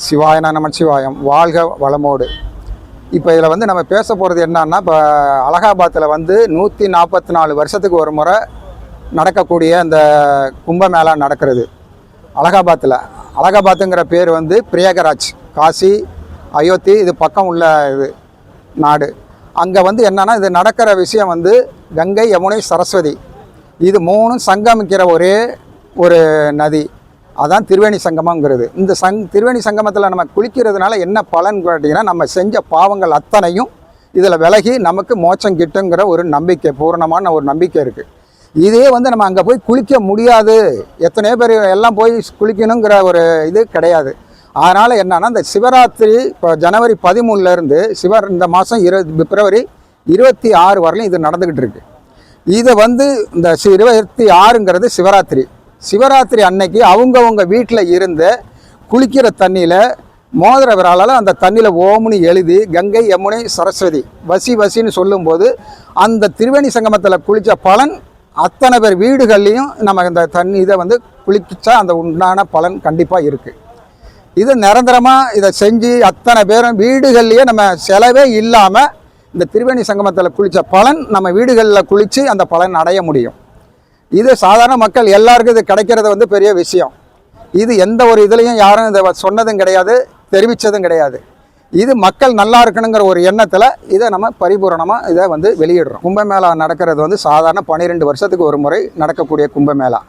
சிவாய நமச்சிவாயம் வாழ்க வளமோடு. இப்போ இதில் வந்து நம்ம பேச போகிறது என்னன்னா, இப்போ அலகாபாத்தில் வந்து 144 வருஷத்துக்கு ஒரு முறை நடக்கக்கூடிய அந்த கும்பமேளா நடக்கிறது அலகாபாத்தில். அலகாபாத்துங்கிற பேர் வந்து பிரயாகராஜ், காசி, அயோத்தி இது பக்கம் உள்ள இது நாடு. அங்கே வந்து என்னென்னா, இது நடக்கிற விஷயம் வந்து கங்கை, யமுனை, சரஸ்வதி இது மூணும் சங்கமிக்கிற ஒரே ஒரு நதி, அதான் திரிவேணி சங்கமங்கிறது. இந்த திரிவேணி சங்கமத்தில் நம்ம குளிக்கிறதுனால என்ன பலன் கேட்டிங்கன்னா, நம்ம செஞ்ச பாவங்கள் அத்தனையும் இதில் விலகி நமக்கு மோட்சம் கிட்டுங்கிற ஒரு நம்பிக்கை, பூரணமான ஒரு நம்பிக்கை இருக்குது. இதே வந்து நம்ம அங்கே போய் குளிக்க முடியாது, எத்தனையோ பேர் எல்லாம் போய் குளிக்கணுங்கிற ஒரு இது கிடையாது. அதனால் என்னன்னா, இந்த சிவராத்திரி இப்போ ஜனவரி 13லேருந்து இந்த மாதம் பிப்ரவரி 26 வரலையும் இது நடந்துக்கிட்டு இருக்குது. இதை வந்து இந்த 26ங்கிறது சிவராத்திரி. சிவராத்திரி அன்னைக்கு அவங்கவுங்க வீட்டில் இருந்து குளிக்கிற தண்ணியில் மோதிர விரலால் அந்த தண்ணியில் ஓம்னு எழுதி கங்கை, யமுனை, சரஸ்வதி வசி வசின்னு சொல்லும்போது அந்த திரிவேணி சங்கமத்தில் குளித்த பலன் அத்தனை பேர் வீடுகள்லேயும் நம்ம இந்த தண்ணி இதை வந்து குளிச்சா அந்த உண்டான பலன் கண்டிப்பாக இருக்குது. இது நிரந்தரமாக இதை செஞ்சு அத்தனை பேரும் வீடுகள்லேயே நம்ம செலவே இல்லாமல் இந்த திரிவேணி சங்கமத்தில் குளித்த பலன் நம்ம வீடுகளில் குளித்து அந்த பலன் அடைய முடியும். இது சாதாரண மக்கள் எல்லாருக்கும் இது கிடைக்கிறது வந்து பெரிய விஷயம். இது எந்த ஒரு இதுலேயும் யாரும் இதை சொன்னதும் கிடையாது, தெரிவித்ததும் கிடையாது. இது மக்கள் நல்லா இருக்கணுங்கிற ஒரு எண்ணத்தில் இதை நம்ம பரிபூரணமாக இதை வந்து வெளியிடுறோம். கும்பமேளா நடக்கிறது வந்து சாதாரண 12 வருஷத்துக்கு ஒரு முறை நடக்கக்கூடிய கும்பமேளா.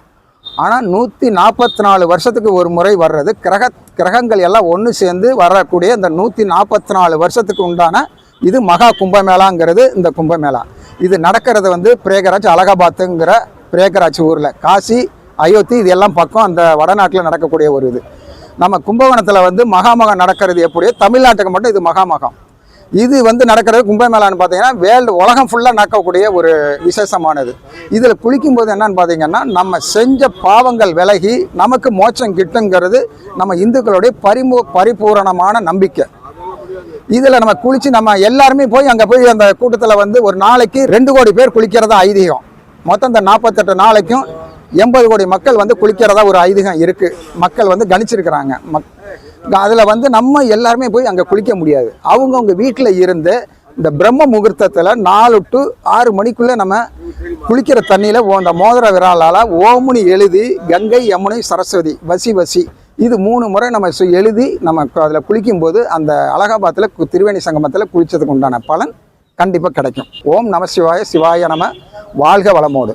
ஆனால் 144 வருஷத்துக்கு ஒரு முறை வர்றது கிரகங்கள் எல்லாம் ஒன்று சேர்ந்து வரக்கூடிய இந்த 144 வருஷத்துக்கு உண்டான இது மகா கும்பமேளாங்கிறது. இந்த கும்பமேளா இது நடக்கிறது வந்து பிரயாகராஜ், அலகாபாத்துங்கிற பிரயாகராஜ் ஊரில். காசி, அயோத்தி இது எல்லாம் பக்கம் அந்த வடநாட்டில் நடக்கக்கூடிய ஒரு இது. நம்ம கும்பகோணத்தில் வந்து மகாமகம் நடக்கிறது எப்படியோ தமிழ்நாட்டுக்கு மட்டும் இது மகாமகம். இது வந்து நடக்கிறது கும்பமேளான்னு பார்த்தீங்கன்னா உலகம் ஃபுல்லாக நடக்கக்கூடிய ஒரு விசேஷமானது. இதில் குளிக்கும்போது என்னன்னு பார்த்தீங்கன்னா, நம்ம செஞ்ச பாவங்கள் விலகி நமக்கு மோட்சம் கிட்டுங்கிறது நம்ம இந்துக்களுடைய பரிபூரணமான நம்பிக்கை. இதில் நம்ம குளித்து நம்ம எல்லாருமே போய் அங்கே போய் அந்த கூட்டத்தில் வந்து ஒரு நாளைக்கு 2 கோடி பேர் குளிக்கிறதா ஐதீகம். மொத்தம் இந்த 48 நாளைக்கும் 80 கோடி மக்கள் வந்து குளிக்கிறதா ஒரு ஐதீகம் இருக்குது. மக்கள் வந்து கணிச்சிருக்கிறாங்க. அதில் வந்து நம்ம எல்லாருமே போய் அங்கே குளிக்க முடியாது. அவங்கவுங்க வீட்டில் இருந்து இந்த பிரம்ம முகூர்த்தத்தில் 4 to 6 மணிக்குள்ளே நம்ம குளிக்கிற தண்ணியில் அந்த மோதிர விரலால் ஓமுனி எழுதி கங்கை, யமுனை, சரஸ்வதி வசி வசி இது 3 முறை நம்ம எழுதி நம்ம அதில் குளிக்கும்போது அந்த அலகாபாத்தில் திரிவேணி சங்கமத்தில் குளித்ததுக்கு உண்டான பலன் கண்டிப்பாக கிடைக்கும். ஓம் நம சிவாய, சிவாய நம. வாழ்க வளமோடு.